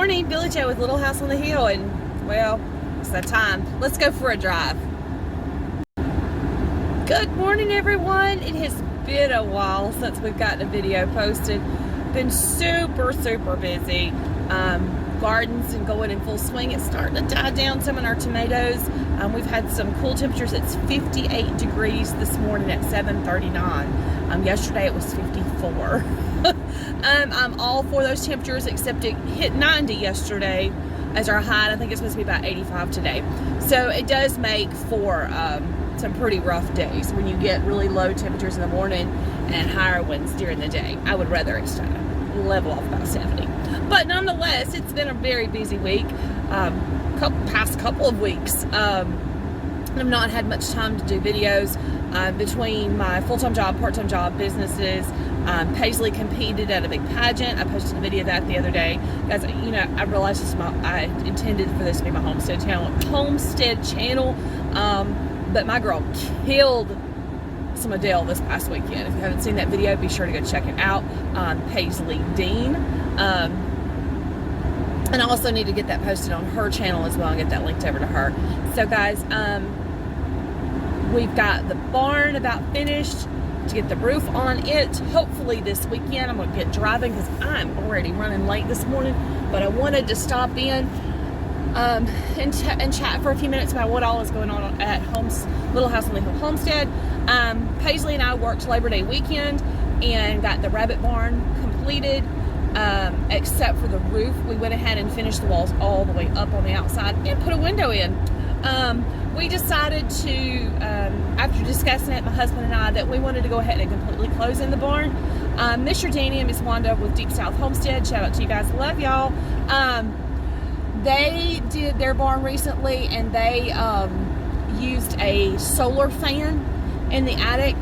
morning, Billy Joe with Little House on the Hill, and well, it's that time. Let's go for a drive. Good morning, everyone. It has been a while since we've gotten a video posted. Been super busy. Gardens and going in full swing. It's starting to die down some in our tomatoes. We've had some cool temperatures. It's 58 degrees this morning at 7:39. Yesterday it was 54. I'm all for those temperatures, except it hit 90 yesterday as our high, and I think it's supposed to be about 85 today. So it does make for some pretty rough days when you get really low temperatures in the morning and higher winds during the day. I would rather it's level off about 70. But nonetheless, it's been a very busy week, past couple of weeks. I've not had much time to do videos between my full-time job, part-time job, businesses. Paisley competed at a big pageant. I posted a video of that the other day. Guys, you know, I realized I intended for this to be my homestead channel. But my girl killed some Adele this past weekend. If you haven't seen that video, be sure to go check it out on Paisley Dean. And I also need to get that posted on her channel as well and get that linked over to her. So guys, we've got the barn about finished to get the roof on it. Hopefully this weekend I'm going to get driving because I'm already running late this morning. But I wanted to stop in and chat for a few minutes about what all is going on at Little House on the Hill Homestead. Paisley and I worked Labor Day weekend and got the rabbit barn completed, except for the roof. We went ahead and finished the walls all the way up on the outside and put a window in. We decided to, after discussing it, my husband and I, that we wanted to go ahead and completely close in the barn. Mr. Danny and Miss Wanda with Deep South Homestead, shout out to you guys, love y'all. They did their barn recently, and they used a solar fan in the attic.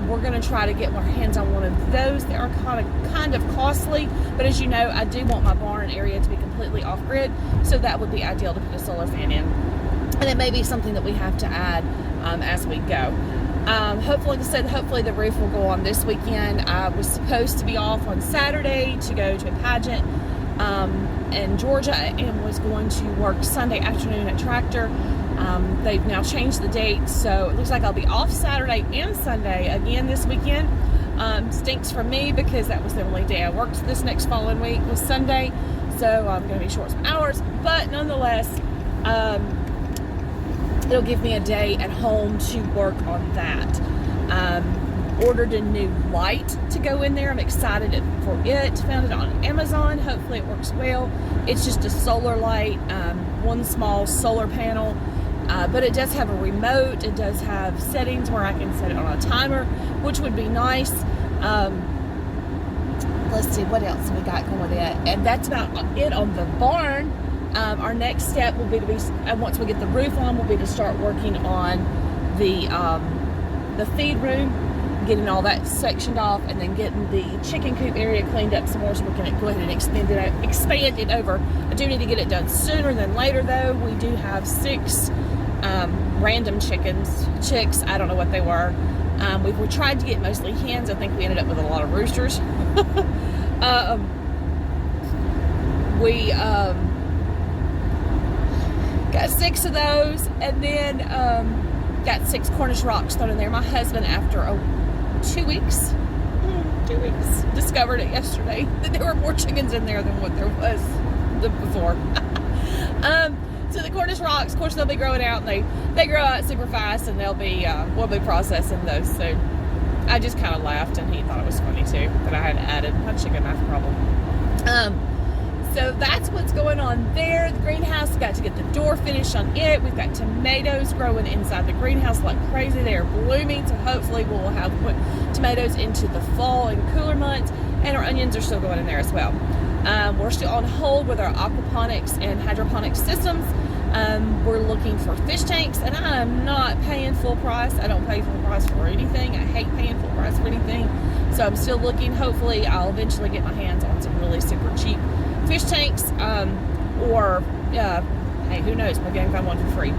We're going to try to get our hands on one of those. They are kind of costly, but as you know, I do want my barn area to be completely off-grid, so that would be ideal to put a solar fan in. And it may be something that we have to add as we go. Hopefully, like I said, hopefully the roof will go on this weekend. I was supposed to be off on Saturday to go to a pageant in Georgia and was going to work Sunday afternoon at Tractor. They've now changed the date, so it looks like I'll be off Saturday and Sunday again this weekend. Stinks for me because that was the only day I worked this next following week was Sunday, so I'm going to be short some hours, but nonetheless, it'll give me a day at home to work on that. Ordered a new light to go in there. I'm excited for it. Found it on Amazon. Hopefully it works well. It's just a solar light, one small solar panel, but it does have a remote. It does have settings where I can set it on a timer, which would be nice. Let's see what else we got going with it. And that's about it on the barn. Our next step will be to once we get the roof on, will be to start working on the feed room, getting all that sectioned off, and then getting the chicken coop area cleaned up some more so we can go ahead and expand it over. I do need to get it done sooner than later though. We do have 6 random chicks. I don't know what they were. We tried to get mostly hens. I think we ended up with a lot of roosters. We got 6 of those, and then got 6 Cornish rocks thrown in there. My husband, after 2 weeks, discovered it yesterday that there were more chickens in there than what there was before. So the Cornish rocks, of course, they'll be growing out. And they grow out super fast, and we'll be processing those soon. I just kind of laughed, and he thought it was funny too that I had added a chicken math problem. So that's what's going on there. The greenhouse, got to get the door finished on it. We've got tomatoes growing inside the greenhouse like crazy. They are blooming, so hopefully we'll have tomatoes into the fall and cooler months. And our onions are still going in there as well. We're still on hold with our aquaponics and hydroponics systems. We're looking for fish tanks, and I'm not paying full price. I don't pay full price for anything. I hate paying full price for anything. So I'm still looking. Hopefully I'll eventually get my hands on some really super cheap fish tanks, or hey, who knows, maybe I can find one for free.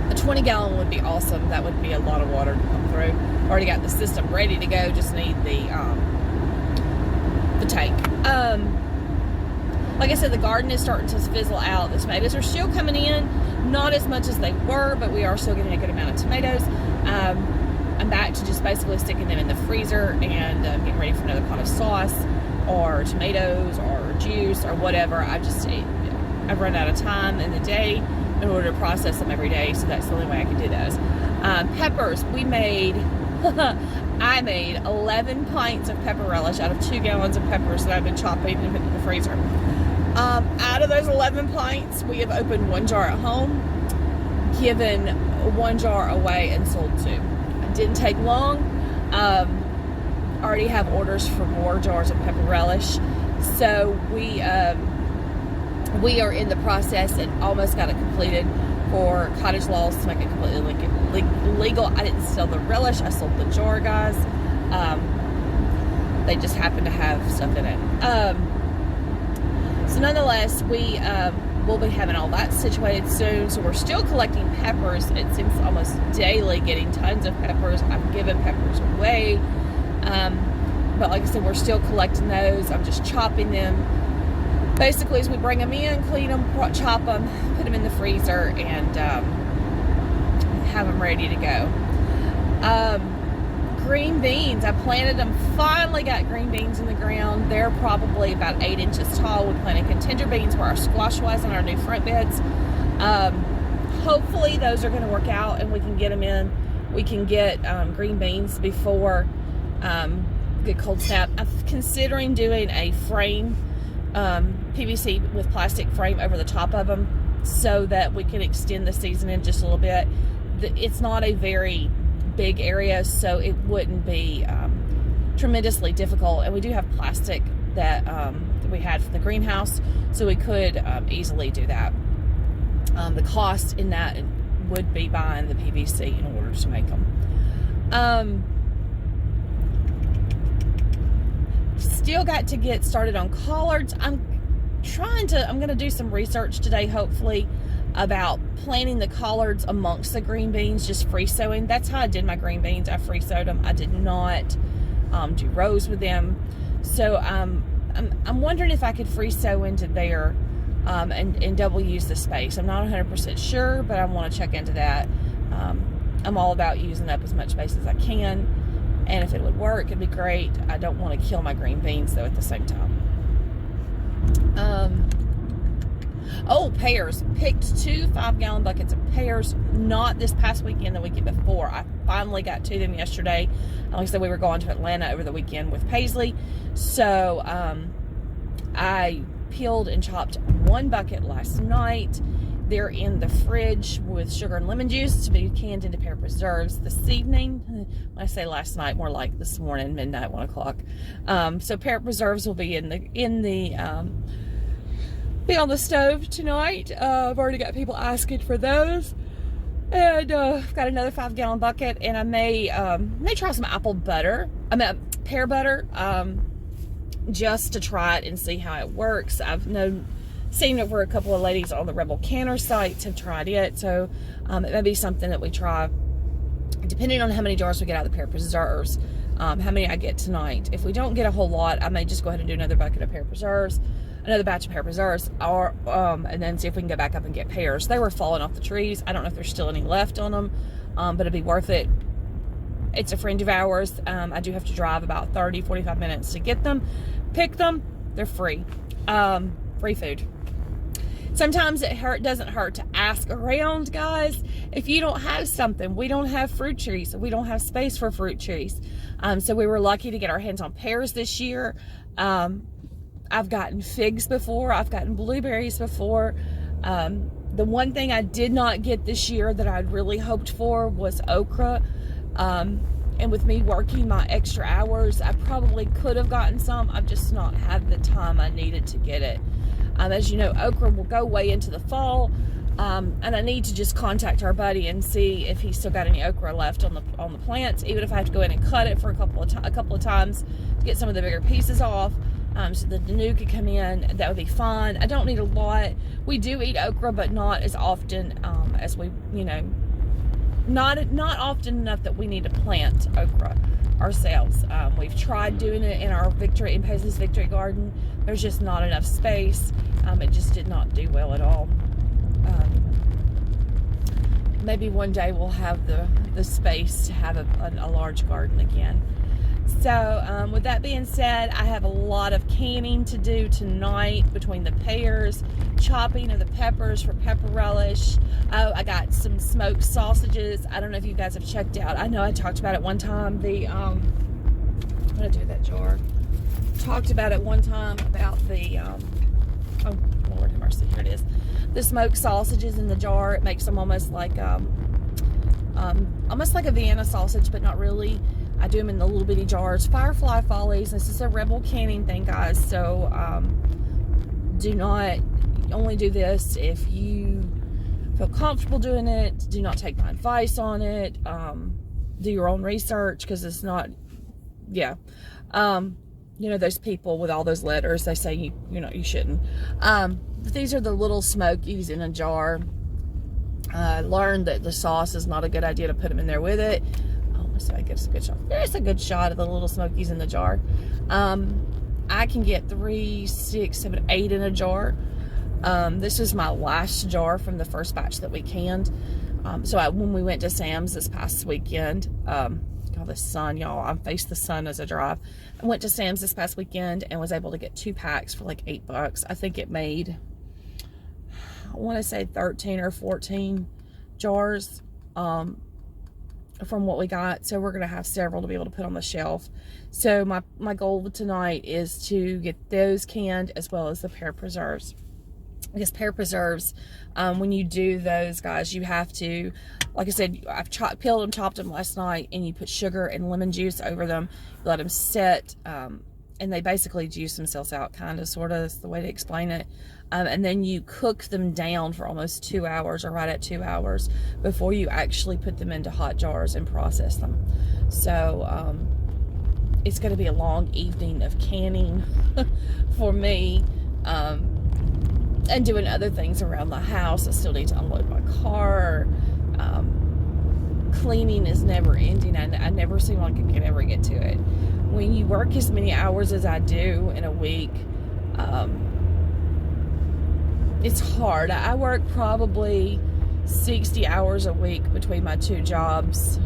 A 20-gallon would be awesome. That would be a lot of water to come through. Already got the system ready to go, just need the tank. like I said, the garden is starting to fizzle out. The tomatoes are still coming in, not as much as they were, but we are still getting a good amount of tomatoes. I'm back to just basically sticking them in the freezer and getting ready for another pot of sauce or tomatoes or juice or whatever. I've run out of time in the day in order to process them every day, so that's the only way I can do those. Peppers, I made 11 pints of pepper relish out of 2 gallons of peppers that I've been chopping and putting in the freezer. Out of those 11 pints, we have opened 1 jar at home, given 1 jar away, and sold 2. It didn't take long. Already have orders for more jars of pepper relish, so we are in the process and almost got it completed for cottage laws to make it completely legal. I didn't sell the relish, I sold the jar, guys. They just happen to have stuff in it. So nonetheless, we will be having all that situated soon. So we're still collecting peppers. It seems almost daily getting tons of peppers. I've given peppers away. But like I said, we're still collecting those. I'm just chopping them. Basically, as we bring them in, clean them, chop them, put them in the freezer, and have them ready to go. Green beans, I planted them, finally got green beans in the ground. They're probably about 8 inches tall. We planted contender beans where our squash was on our new front beds. Hopefully those are going to work out and we can get them in. We can get green beans before good cold snap. I'm considering doing a frame, PVC with plastic frame over the top of them so that we can extend the season in just a little bit. It's not a very big area, so it wouldn't be tremendously difficult, and we do have plastic that we had from the greenhouse, so we could easily do that. The cost in that would be buying the PVC in order to make them. Still got to get started on collards. I'm going to do some research today, hopefully, about planting the collards amongst the green beans, just free sowing. That's how I did my green beans. I free sowed them. I did not do rows with them. So I'm wondering if I could free sow into there and double use the space. I'm not 100% sure, but I want to check into that. I'm all about using up as much space as I can, and if it would work, it'd be great. I don't want to kill my green beans though at the same time. Oh, pears. Picked 2 5-gallon buckets of pears, not this past weekend, the weekend before. I finally got to them yesterday. Like I said, we were going to Atlanta over the weekend with Paisley. So I peeled and chopped 1 bucket last night. They're in the fridge with sugar and lemon juice to be canned into pear preserves this evening. When I say last night, more like this morning, midnight, 1 o'clock. So pear preserves will be be on the stove tonight. I've already got people asking for those, and I've got another 5-gallon bucket, and I may try some pear butter, just to try it and see how it works. I've seen it where a couple of ladies on the Rebel Canner sites have tried it, so it may be something that we try, depending on how many jars we get out of the pear preserves, how many I get tonight. If we don't get a whole lot, I may just go ahead and do another bucket of pear preserves, another batch of pear preserves, or and then see if we can go back up and get pears. They were falling off the trees. I don't know if there's still any left on them, but it'd be worth it. It's a friend of ours. I do have to drive about 30-45 minutes to get them, pick them. They're free, free food. Sometimes it doesn't hurt to ask around, guys. If you don't have something, we don't have fruit trees. We don't have space for fruit trees. So we were lucky to get our hands on pears this year. I've gotten figs before. I've gotten blueberries before. The one thing I did not get this year that I'd really hoped for was okra. And with me working my extra hours, I probably could have gotten some. I've just not had the time I needed to get it. As you know, okra will go way into the fall, and I need to just contact our buddy and see if he's still got any okra left on the plants. Even if I have to go in and cut it for a couple of times to get some of the bigger pieces off, so that the new could come in, that would be fine. I don't need a lot. We do eat okra, but not as often as we, not often enough that we need to plant okra. ourselves. We've tried doing it in our in Paisley's Victory Garden. There's just not enough space. It just did not do well at all. Maybe one day we'll have the space to have a large garden again. So with that being said, I have a lot of canning to do tonight between the pears, chopping of the peppers for pepper relish. Oh, I got some smoked sausages. I don't know if you guys have checked out. I know I talked about it one time. I'm gonna do that jar. Talked about it one time about the oh Lord have mercy, here it is. The smoked sausages in the jar. It makes them almost like a Vienna sausage, but not really. I do them in the little bitty jars. Firefly Follies. This is a Rebel canning thing, guys. So do not only do this if you feel comfortable doing it. Do not take my advice on it. Do your own research, because it's not, yeah. You know, those people with all those letters, they say you shouldn't. But these are the little smokies in a jar. I learned that the sauce is not a good idea to put them in there with it. So I give us a good shot. There's a good shot of the little smokies in the jar. I can get 3, 6, 7, 8 in a jar. This was my last jar from the first batch that we canned. So when we went to Sam's this past weekend, the sun, y'all, I faced the sun as I drive. I went to Sam's this past weekend and was able to get 2 packs for like $8. I think it made, I want to say 13 or 14 jars from what we got. So we're gonna have several to be able to put on the shelf. So my goal tonight is to get those canned, as well as the pear preserves. Because pear preserves, when you do those, guys, you have to, like I said, I've peeled them, chopped them last night, and you put sugar and lemon juice over them. You let them set, and they basically juice themselves out, kind of, sort of, is the way to explain it. And then you cook them down for almost 2 hours, or right at 2 hours, before you actually put them into hot jars and process them. So it's going to be a long evening of canning for me, and doing other things around the house. I still need to unload my car. Cleaning is never ending. I never seem like I can ever get to it. When you work as many hours as I do in a week, it's hard. I work probably 60 hours a week between my 2 jobs,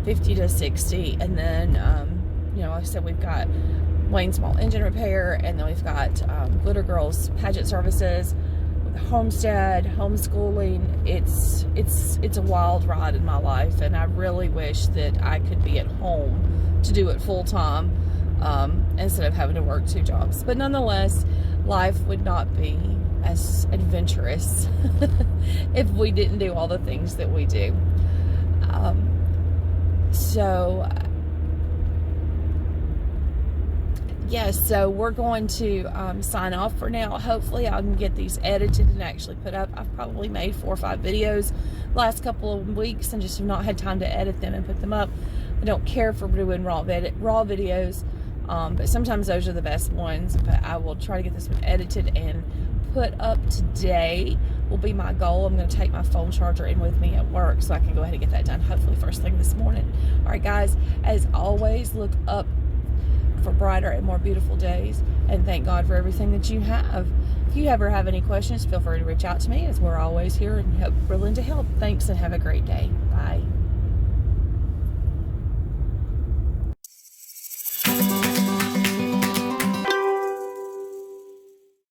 50 to 60, and then you know, like I said, we've got Wayne Small Engine Repair, and then we've got Glitter Girls Pageant Services, homestead, homeschooling. It's a wild ride in my life, and I really wish that I could be at home to do it full time, instead of having to work 2 jobs. But nonetheless, life would not be as adventurous if we didn't do all the things that we do. So yes, so we're going to sign off for now. Hopefully I can get these edited and actually put up. I've probably made 4 or 5 videos last couple of weeks and just have not had time to edit them and put them up. I don't care for doing raw videos, but sometimes those are the best ones. But I will try to get this one edited and put up today. Will be my goal. I'm going to take my phone charger in with me at work so I can go ahead and get that done, hopefully first thing this morning. All right, guys, as always, look up for brighter and more beautiful days, and thank God for everything that you have. If you ever have any questions, feel free to reach out to me, as we're always here and willing to help. Thanks, and have a great day. Bye.